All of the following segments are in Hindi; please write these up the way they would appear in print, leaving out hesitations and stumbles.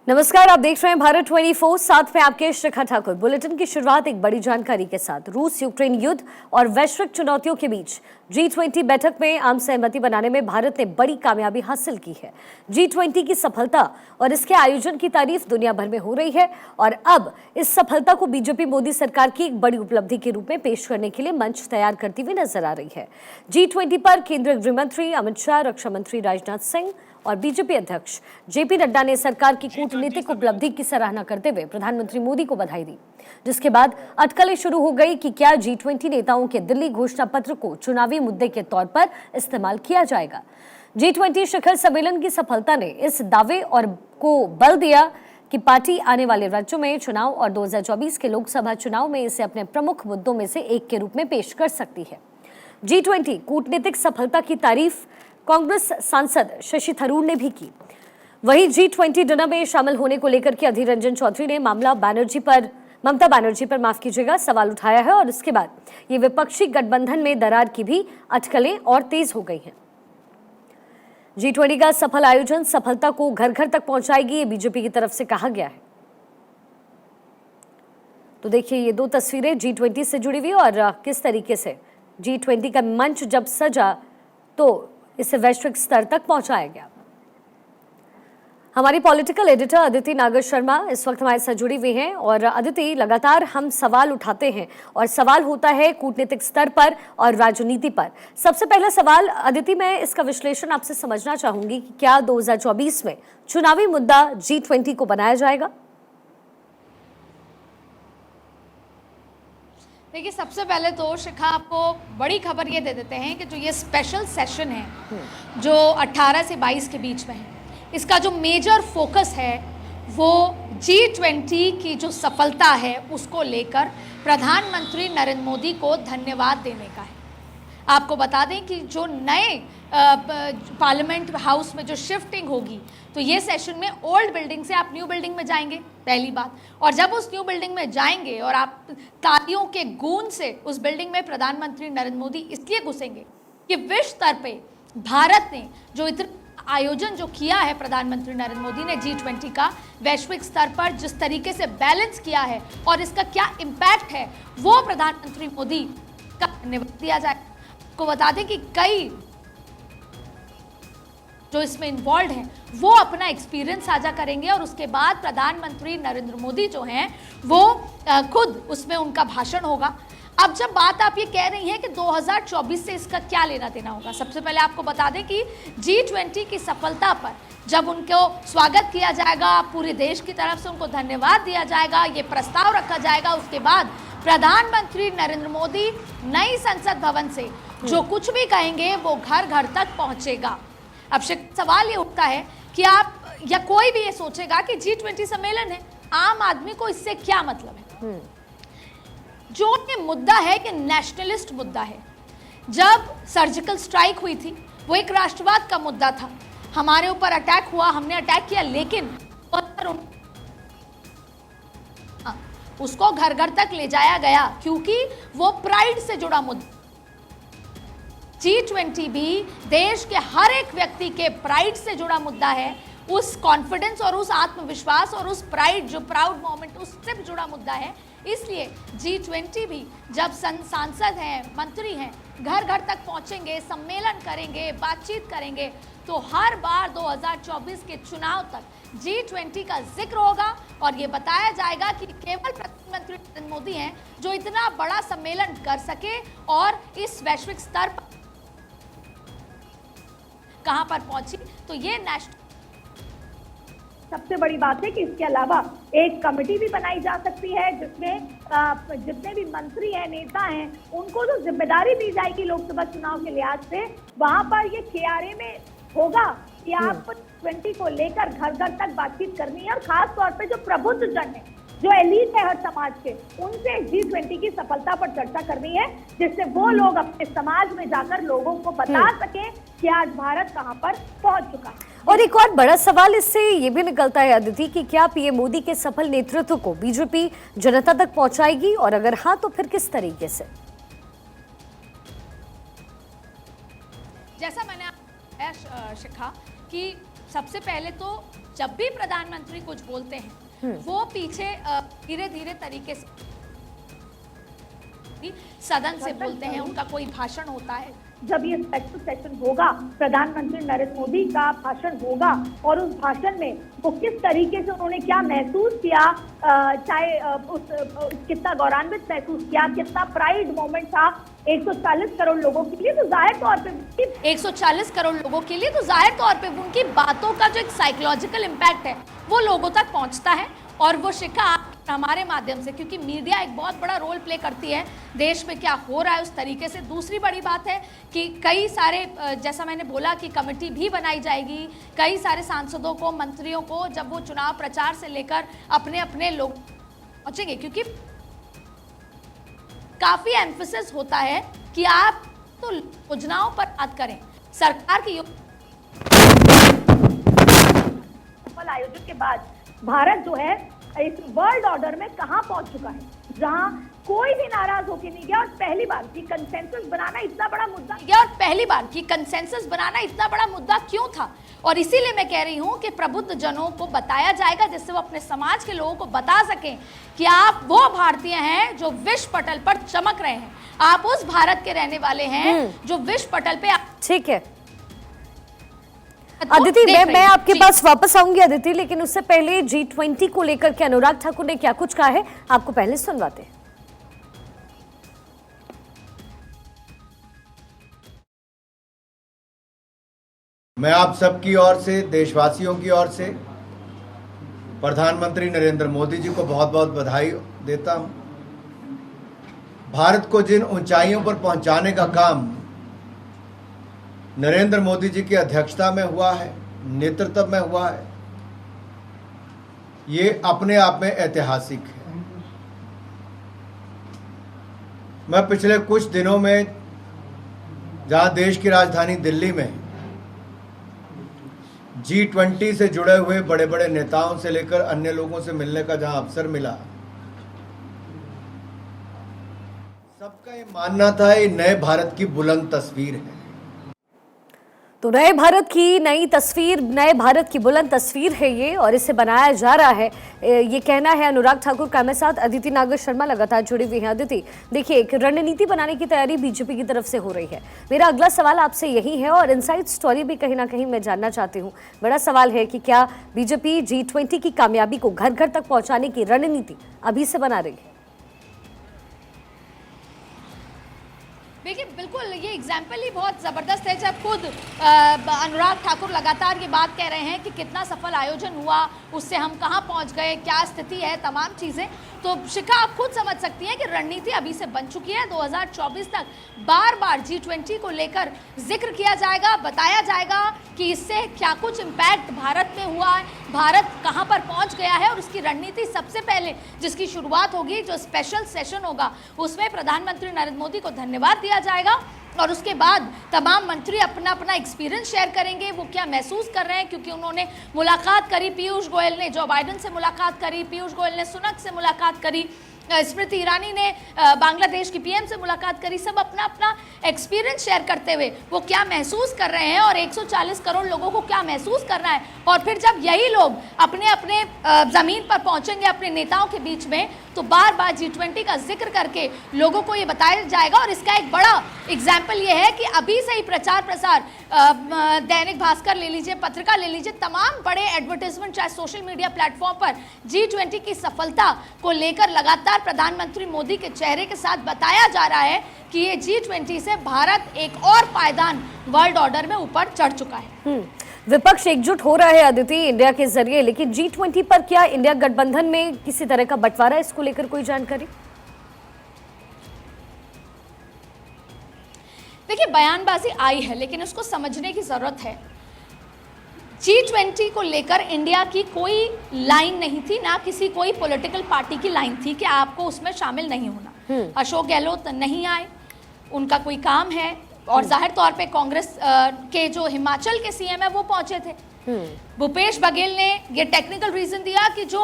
नमस्कार, आप देख रहे हैं भारत 24। साथ में आपके शिखा ठाकुर। बुलेटिन की शुरुआत एक बड़ी जानकारी के साथ। रूस यूक्रेन युद्ध और वैश्विक चुनौतियों के बीच G20 बैठक में आम सहमति बनाने में भारत ने बड़ी कामयाबी हासिल की है। G20 की सफलता और इसके आयोजन की तारीफ दुनिया भर में हो रही है और अब इस सफलता को बीजेपी मोदी सरकार की एक बड़ी उपलब्धि के रूप में पेश करने के लिए मंच तैयार करती हुई नजर आ रही है। G20 पर केंद्रीय गृह मंत्री अमित शाह, रक्षा मंत्री राजनाथ सिंह और बीजेपी अध्यक्ष जेपी नड्डा ने सरकार की कूटनीतिक उपलब्धि की सराहना करते हुए प्रधानमंत्री मोदी को बधाई दी, जिसके बाद अटकलें शुरू हो गई कि क्या G20 नेताओं के दिल्ली घोषणा पत्र को चुनावी मुद्दे के तौर पर इस्तेमाल किया जाएगा। G20 शिखर सम्मेलन की सफलता ने इस दावे और को बल दिया कि पार्टी आने वाले राज्यों में चुनाव और 2024 के लोकसभा चुनाव में इसे अपने प्रमुख मुद्दों में से एक के रूप में पेश कर सकती है। G20 कूटनीतिक सफलता की तारीफ कांग्रेस सांसद शशि थरूर ने भी की। वहीं G20 डिनर में शामिल होने को लेकर के अधीर रंजन चौधरी ने ममता बनर्जी पर माफ कीजिएगा सवाल उठाया है और इसके बाद ये विपक्षी गठबंधन में दरार की भी अटकलें और तेज हो गई हैं। G20 का सफल आयोजन सफलता को घर घर तक पहुंचाएगी, ये बीजेपी की तरफ से कहा गया है। तो देखिए ये दो तस्वीरें G20 से जुड़ी हुई और किस तरीके से G20 का मंच जब सजा तो इसे वैश्विक स्तर तक पहुंचाया गया। हमारी पॉलिटिकल एडिटर अदिति नागर शर्मा इस वक्त हमारे साथ जुड़ी हुई हैं और अदिति, लगातार हम सवाल उठाते हैं और सवाल होता है कूटनीतिक स्तर पर और राजनीति पर। सबसे पहला सवाल अदिति, मैं इसका विश्लेषण आपसे समझना चाहूंगी कि क्या 2024 में चुनावी मुद्दा G20 को बनाया जाएगा? देखिए, सबसे पहले तो शिखा आपको बड़ी खबर ये दे देते हैं कि जो ये स्पेशल सेशन है जो 18 से 22 के बीच में है, इसका जो मेजर फोकस है वो G20 की जो सफलता है उसको लेकर प्रधानमंत्री नरेंद्र मोदी को धन्यवाद देने का है। आपको बता दें कि जो नए पार्लियामेंट हाउस में जो शिफ्टिंग होगी तो ये सेशन में ओल्ड बिल्डिंग से आप न्यू बिल्डिंग में जाएंगे, पहली बात। और जब उस न्यू बिल्डिंग में जाएंगे और आप तालियों के गूंज से उस बिल्डिंग में प्रधानमंत्री नरेंद्र मोदी इसलिए घुसेंगे कि विश्व स्तर पे भारत ने जो इतना आयोजन जो किया है प्रधानमंत्री नरेंद्र मोदी ने G20 का वैश्विक स्तर पर जिस तरीके से बैलेंस किया है और इसका क्या इम्पैक्ट है वो प्रधानमंत्री मोदी का धन्यवाद दिया जाए। को बता दें कि कई जो इसमें इन्वॉल्व हैं वो अपना एक्सपीरियंस साझा करेंगे और उसके बाद प्रधानमंत्री नरेंद्र मोदी जो हैं वो खुद उसमें उनका भाषण होगा। अब जब बात आप ये कह रही हैं कि 2024 से इसका क्या लेना देना होगा, सबसे पहले आपको बता दें कि G20 की सफलता पर जब उनको स्वागत किया जाएगा, पूरे देश की तरफ से उनको धन्यवाद दिया जाएगा, ये प्रस्ताव रखा जाएगा, उसके बाद प्रधानमंत्री नरेंद्र मोदी नई संसद भवन से जो कुछ भी कहेंगे वो घर घर तक पहुंचेगा। अब सवाल ये उठता है कि आप या कोई भी ये सोचेगा कि G20 सम्मेलन है, आम आदमी को इससे क्या मतलब है। जो ये मुद्दा है कि नेशनलिस्ट मुद्दा है। जब सर्जिकल स्ट्राइक हुई थी वो एक राष्ट्रवाद का मुद्दा था, हमारे ऊपर अटैक हुआ, हमने अटैक किया, लेकिन उसको घर घर तक ले जाया गया क्योंकि वो प्राइड से जुड़ा मुद्दा। G20 भी देश के हर एक व्यक्ति के प्राइड से जुड़ा मुद्दा है, उस कॉन्फिडेंस और उस आत्मविश्वास और उस प्राइड जो प्राउड मोमेंट उससे भी जुड़ा मुद्दा है। इसलिए G20 भी जब सांसद हैं, मंत्री हैं, घर घर तक पहुंचेंगे, सम्मेलन करेंगे, बातचीत करेंगे, तो हर बार 2024 के चुनाव तक G20 का जिक्र होगा और ये बताया जाएगा कि केवल प्रधानमंत्री नरेंद्र मोदी हैं जो इतना बड़ा सम्मेलन कर सके और इस वैश्विक स्तर पर कहां पर पहुंची। तो ये नेशनल सबसे बड़ी बात है कि इसके अलावा एक कमेटी भी बनाई जा सकती है जिसमें जितने भी मंत्री हैं, नेता हैं, उनको जो जिम्मेदारी दी जाएगी लोकसभा चुनाव के लिहाज से, वहां पर ये KRA में होगा कि आप 20 को लेकर घर घर तक बातचीत करनी है और खास तौर पे जो प्रबुद्ध जन है, जो एलीट है हर समाज के, उनसे G20 की सफलता पर चर्चा करनी है, जिससे वो लोग अपने समाज में जाकर लोगों को बता सके कि आज भारत कहां पर पहुंच चुका है। और एक और बड़ा सवाल इससे ये भी निकलता है अदिति कि क्या पीएम मोदी के सफल नेतृत्व को बीजेपी जनता तक पहुंचाएगी और अगर हाँ तो फिर किस तरीके से? जैसा मैंने शिखा कि सबसे पहले तो जब भी प्रधानमंत्री कुछ बोलते हैं वो पीछे धीरे धीरे तरीके से सदन से बोलते हैं, उनका कोई भाषण होता है। जब ये स्पेशल सेशन होगा, प्रधानमंत्री नरेंद्र मोदी का भाषण होगा और उस भाषण में वो किस तरीके से उन्होंने क्या महसूस किया, चाहे कितना गौरवान्वित महसूस किया, कितना प्राइड मोमेंट था 140 करोड़ लोगों के लिए, तो जाहिर तौर पे 140 करोड़ लोगों के लिए तो जाहिर तौर पे उनकी बातों का जो एक साइकोलॉजिकल इम्पैक्ट है वो लोगों तक पहुंचता है। और वो शिखा हमारे माध्यम से, क्योंकि मीडिया एक बहुत बड़ा रोल प्ले करती है देश में क्या हो रहा है उस तरीके से। दूसरी बड़ी बात है कि कई सारे, जैसा मैंने बोला कि कमेटी भी बनाई जाएगी, कई सारे सांसदों को, मंत्रियों को जब वो चुनाव प्रचार से लेकर अपने अपने लोग पहुंचेंगे, क्योंकि काफी एम्फेसिस होता है कि आप तो योजनाओं पर बात करें, सरकार की सफल आयोजन के बाद भारत जो है इस वर्ल्ड ऑर्डर में कहां पहुंच चुका है, जहां कोई भी नाराज होकर नहीं गया। और पहली बार की कंसेंसस बनाना इतना बड़ा मुद्दा और पहली बार की कंसेंसस बनाना इतना बड़ा मुद्दा क्यों था, और इसीलिए मैं कह रही हूं कि प्रबुद्ध जनों को बताया जाएगा, जिससे वो अपने समाज के लोगों को बता सकें कि आप वो भारतीय हैं जो विश्व पटल पर चमक रहे हैं, आप उस भारत के रहने वाले हैं जो विश्व पटल पे। ठीक है अदिति, मैं आपके पास वापस आऊंगी अदिति, लेकिन उससे पहले G20 को लेकर के अनुराग ठाकुर ने क्या कुछ कहा है आपको पहले सुनवाते हैं। मैं आप सबकी ओर से, देशवासियों की ओर से प्रधानमंत्री नरेंद्र मोदी जी को बहुत बहुत बधाई देता हूं। भारत को जिन ऊंचाइयों पर पहुंचाने का काम नरेंद्र मोदी जी की अध्यक्षता में हुआ है, नेतृत्व में हुआ है, ये अपने आप में ऐतिहासिक है। मैं पिछले कुछ दिनों में जहां देश की राजधानी दिल्ली में G20 से जुड़े हुए बड़े बड़े नेताओं से लेकर अन्य लोगों से मिलने का जहां अवसर मिला, सबका ये मानना था ये नए भारत की बुलंद तस्वीर है। तो नए भारत की नई तस्वीर, नए भारत की बुलंद तस्वीर है ये, और इसे बनाया जा रहा है, ये कहना है अनुराग ठाकुर का। मेरे साथ अदिति नागर शर्मा लगातार जुड़ी हुई हैं। अदिति, देखिए एक रणनीति बनाने की तैयारी बीजेपी की तरफ से हो रही है। मेरा अगला सवाल आपसे यही है, और इनसाइड स्टोरी भी कहीं ना कहीं मैं जानना चाहती हूँ। बड़ा सवाल है कि क्या बीजेपी G20 की कामयाबी को घर घर तक पहुंचाने की रणनीति अभी से बना रही है? देखिए बिल्कुल, ये एग्जाम्पल ही बहुत ज़बरदस्त है जब खुद अनुराग ठाकुर लगातार ये बात कह रहे हैं कि कितना सफल आयोजन हुआ, उससे हम कहाँ पहुँच गए, क्या स्थिति है, तमाम चीज़ें। तो शिखा आप खुद समझ सकती हैं कि रणनीति अभी से बन चुकी है। 2024 तक बार बार G20 को लेकर जिक्र किया जाएगा, बताया जाएगा कि इससे क्या कुछ इम्पैक्ट भारत में हुआ है, भारत कहाँ पर पहुँच गया है, और उसकी रणनीति सबसे पहले जिसकी शुरुआत होगी, जो स्पेशल सेशन होगा, उसमें प्रधानमंत्री नरेंद्र मोदी को धन्यवाद दिया जाएगा। और उसके बाद तमाम मंत्री अपना अपना एक्सपीरियंस शेयर करेंगे, वो क्या महसूस कर रहे हैं, क्योंकि उन्होंने मुलाकात करी, पीयूष गोयल ने जो बाइडेन से मुलाकात करी, पीयूष गोयल ने सुनक से मुलाकात करी, स्मृति ईरानी ने बांग्लादेश की पीएम से मुलाकात करी। सब अपना अपना एक्सपीरियंस शेयर करते हुए वो क्या महसूस कर रहे हैं और 140 करोड़ लोगों को क्या महसूस करना है। और फिर जब यही लोग अपने अपने ज़मीन पर पहुंचेंगे अपने नेताओं के बीच में, तो बार बार G20 का जिक्र करके लोगों को ये बताया जाएगा। और इसका एक बड़ा एग्जाम्पल ये है कि अभी से ही प्रचार प्रसार, दैनिक भास्कर ले लीजिए, पत्रिका ले लीजिए, तमाम बड़े एडवर्टाइजमेंट चाहे सोशल मीडिया प्लेटफॉर्म पर G20 की सफलता को लेकर लगातार प्रधानमंत्री मोदी के चेहरे के साथ बताया जा रहा है कि ये G20 से भारत एक और पायदान वर्ल्ड ऑर्डर में ऊपर चढ़ चुका है। विपक्ष एकजुट हो रहा है अदिति इंडिया के जरिए, लेकिन G20 पर क्या इंडिया गठबंधन में किसी तरह का बंटवारा, इसको लेकर कोई जानकारी? देखिए बयानबाजी आई है, लेकिन उसको समझने की जरूरत है। G20 को लेकर इंडिया की कोई लाइन नहीं थी, ना किसी कोई पॉलिटिकल पार्टी की लाइन थी कि आपको उसमें शामिल नहीं होना। अशोक गहलोत नहीं आए, उनका कोई काम है, और जाहिर तौर पे कांग्रेस के जो हिमाचल के सीएम है वो पहुंचे थे। भूपेश बघेल ने ये टेक्निकल रीजन दिया कि जो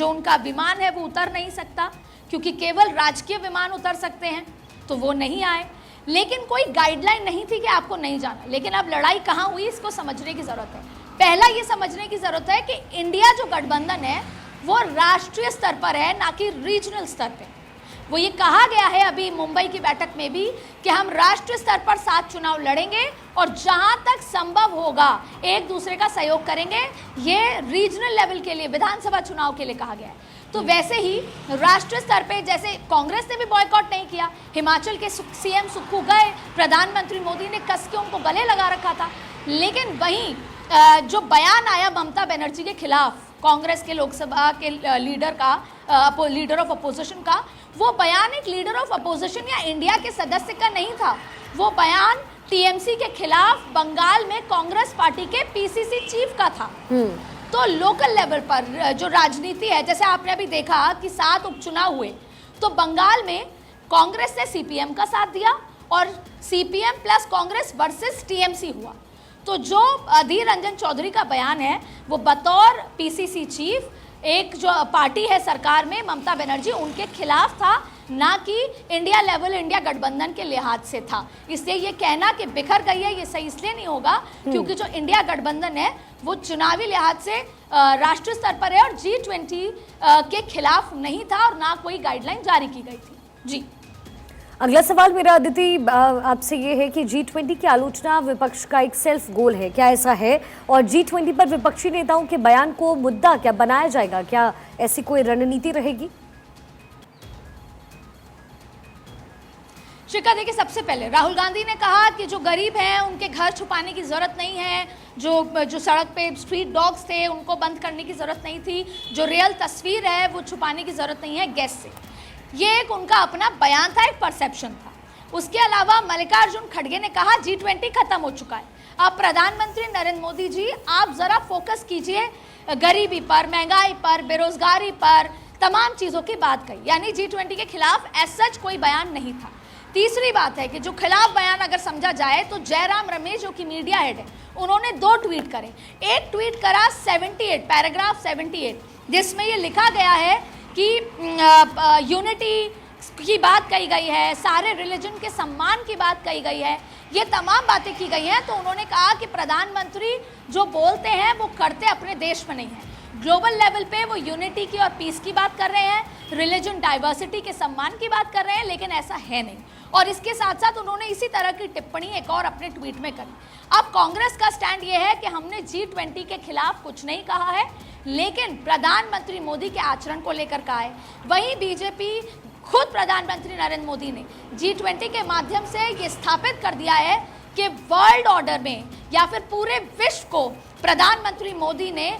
उनका विमान है वो उतर नहीं सकता, क्योंकि केवल राजकीय विमान उतर सकते हैं, तो वो नहीं आए। लेकिन कोई गाइडलाइन नहीं थी कि आपको नहीं जाना। लेकिन अब लड़ाई कहाँ हुई, इसको समझने की जरूरत है। पहला ये समझने की जरूरत है कि इंडिया जो गठबंधन है वो राष्ट्रीय स्तर पर है, ना कि रीजनल स्तर पे। वो ये कहा गया है अभी मुंबई की बैठक में भी कि हम राष्ट्रीय स्तर पर साथ चुनाव लड़ेंगे और जहां तक संभव होगा एक दूसरे का सहयोग करेंगे। ये रीजनल लेवल के लिए, विधानसभा चुनाव के लिए कहा गया है। तो वैसे ही राष्ट्रीय स्तर पे जैसे कांग्रेस ने भी बॉयकॉट नहीं किया, हिमाचल के सीएम सुक्खू गए, प्रधानमंत्री मोदी ने कस के उनको गले लगा रखा था, लेकिन वहीं जो बयान आया ममता बनर्जी के खिलाफ कांग्रेस के लोकसभा के लीडर ऑफ अपोजिशन का, वो बयान एक लीडर ऑफ अपोजिशन या इंडिया के सदस्य का नहीं था। वो बयान टीएमसी के खिलाफ बंगाल में कांग्रेस पार्टी के पीसीसी चीफ का था। तो लोकल लेवल पर जो राजनीति है, जैसे आपने अभी देखा कि 7 उपचुनाव हुए, तो बंगाल में कांग्रेस ने सीपीएम का साथ दिया और CPM plus Congress versus TMC हुआ। तो जो अधीर रंजन चौधरी का बयान है वो बतौर पीसीसी चीफ एक जो पार्टी है सरकार में ममता बनर्जी, उनके खिलाफ था, ना कि इंडिया लेवल, इंडिया गठबंधन के लिहाज से था। इसलिए ये कहना कि बिखर गई है, ये सही इसलिए नहीं होगा क्योंकि जो इंडिया गठबंधन है वो चुनावी लिहाज से राष्ट्रीय स्तर पर है और G20 के खिलाफ नहीं था और ना कोई गाइडलाइन जारी की गई थी। जी, अगला सवाल मेरा अदिति आपसे ये है कि G20 की आलोचना विपक्ष का एक सेल्फ गोल है, क्या ऐसा है? और G20 पर विपक्षी नेताओं के बयान को मुद्दा क्या बनाया जाएगा? क्या ऐसी कोई रणनीति रहेगी? शिखा, देखिए, सबसे पहले राहुल गांधी ने कहा कि जो गरीब हैं उनके घर छुपाने की ज़रूरत नहीं है, जो सड़क पे स्ट्रीट डॉग्स थे उनको बंद करने की ज़रूरत नहीं थी, जो रियल तस्वीर है वो छुपाने की ज़रूरत नहीं है गैस से। ये एक उनका अपना बयान था, एक परसेप्शन था। उसके अलावा मल्लिकार्जुन खड़गे ने कहा G20 खत्म हो चुका है। अब प्रधानमंत्री नरेंद्र मोदी जी, आप ज़रा फोकस कीजिए गरीबी पर, महंगाई पर, बेरोजगारी पर, तमाम चीज़ों की बात कही। यानी G20 के खिलाफ एज सच कोई बयान नहीं था। तीसरी बात है कि जो खिलाफ बयान अगर समझा जाए तो जयराम रमेश जो कि मीडिया हेड है, उन्होंने 2 ट्वीट करे। एक ट्वीट करा 78 पैराग्राफ 78, जिसमें ये लिखा गया है कि यूनिटी की बात कही गई है, सारे रिलीजन के सम्मान की बात कही गई है, ये तमाम बातें की गई हैं। तो उन्होंने कहा कि प्रधानमंत्री जो बोलते हैं वो करते अपने देश में नहीं है। ग्लोबल लेवल पे वो यूनिटी की और पीस की बात कर रहे हैं, रिलीजन डाइवर्सिटी के सम्मान की बात कर रहे हैं, लेकिन ऐसा है नहीं। और इसके साथ साथ उन्होंने इसी तरह की टिप्पणी एक और अपने ट्वीट में करी। अब कांग्रेस का स्टैंड ये है कि हमने G20 के खिलाफ कुछ नहीं कहा है, लेकिन प्रधानमंत्री मोदी के आचरण को लेकर कहा है। वहीं बीजेपी, खुद प्रधानमंत्री नरेंद्र मोदी ने G20 के माध्यम से ये स्थापित कर दिया है कि वर्ल्ड ऑर्डर में या फिर पूरे विश्व को प्रधानमंत्री मोदी ने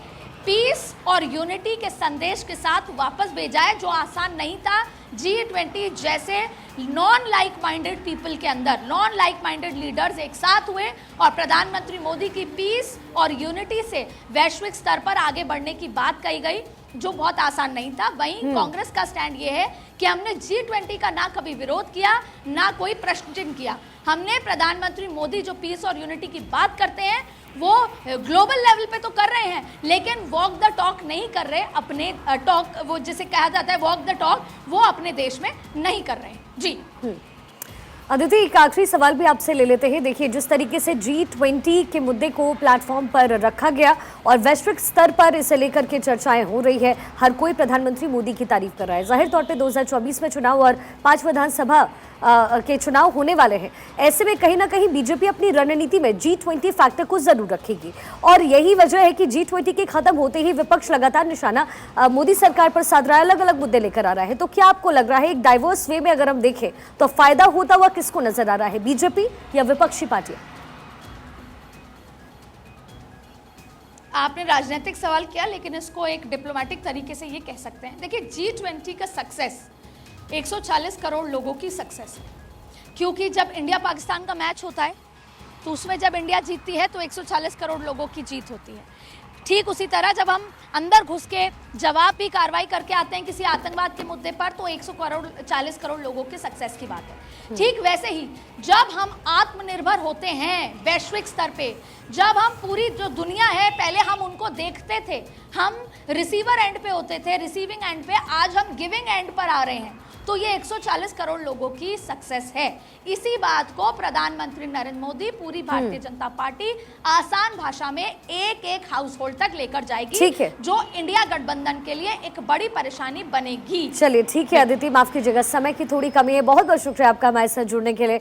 पीस और यूनिटी के संदेश के साथ वापस भेजा है, जो आसान नहीं था। G20 जैसे नॉन लाइक माइंडेड पीपल के अंदर नॉन लाइक माइंडेड लीडर्स एक साथ हुए और प्रधानमंत्री मोदी की पीस और यूनिटी से वैश्विक स्तर पर आगे बढ़ने की बात कही गई, जो बहुत आसान नहीं था। वहीं कांग्रेस का स्टैंड ये है कि हमने G20 का ना कभी विरोध किया, ना कोई प्रश्न चिन्ह किया। हमने प्रधानमंत्री मोदी जो पीस और यूनिटी की बात करते हैं वो ग्लोबल लेवल पे तो कर रहे हैं, लेकिन वॉक द टॉक नहीं कर रहे। अपने टॉक, वो जिसे कहा जाता है वॉक द टॉक, वो अपने देश में नहीं कर रहे हैं। जी अदिति, एक आखिरी सवाल भी आपसे ले लेते हैं। देखिए, जिस तरीके से G20 के मुद्दे को प्लेटफॉर्म पर रखा गया और वैश्विक स्तर पर इसे लेकर के चर्चाएं हो रही है, हर कोई प्रधानमंत्री मोदी की तारीफ कर रहा है। जाहिर तौर पे 2024 में चुनाव और 5 विधानसभा के चुनाव होने वाले हैं। ऐसे में कहीं ना कहीं बीजेपी अपनी रणनीति में G20 फैक्टर को जरूर रखेगी और यही वजह है कि G20 के खत्म होते ही विपक्ष लगातार निशाना मोदी सरकार पर साध रहा है, अलग अलग मुद्दे लेकर आ रहा है। तो क्या आपको लग रहा है एक डाइवर्स वे में अगर हम देखें तो फायदा होता हुआ किसको नजर आ रहा है, बीजेपी या विपक्षी पार्टियां? आपने राजनीतिक सवाल किया, लेकिन इसको एक डिप्लोमेटिक तरीके से ये कह सकते हैं। देखिए, G20 का सक्सेस 140 करोड़ लोगों की सक्सेस है, क्योंकि जब इंडिया पाकिस्तान का मैच होता है तो उसमें जब इंडिया जीतती है तो 140 करोड़ लोगों की जीत होती है। ठीक उसी तरह जब हम अंदर घुस के जवाब भी कार्रवाई करके आते हैं किसी आतंकवाद के मुद्दे पर तो 140 करोड़ लोगों के सक्सेस की बात है। ठीक वैसे ही जब हम आत्मनिर्भर होते हैं वैश्विक स्तर पे, जब हम पूरी जो दुनिया है पहले हम उनको देखते थे, हम रिसीवर एंड पे होते थे, रिसीविंग एंड पे, आज हम गिविंग एंड पर आ रहे हैं। तो ये 140 करोड़ लोगों की सक्सेस है। इसी बात को प्रधानमंत्री नरेंद्र मोदी, पूरी भारतीय जनता पार्टी आसान भाषा में एक एक हाउस होल्ड तक लेकर जाएगी, ठीक है। जो इंडिया गठबंधन के लिए एक बड़ी परेशानी बनेगी। चलिए ठीक है अदिति, माफ कीजिएगा समय की थोड़ी कमी है। बहुत बहुत शुक्रिया आपका हमारे साथ जुड़ने के लिए।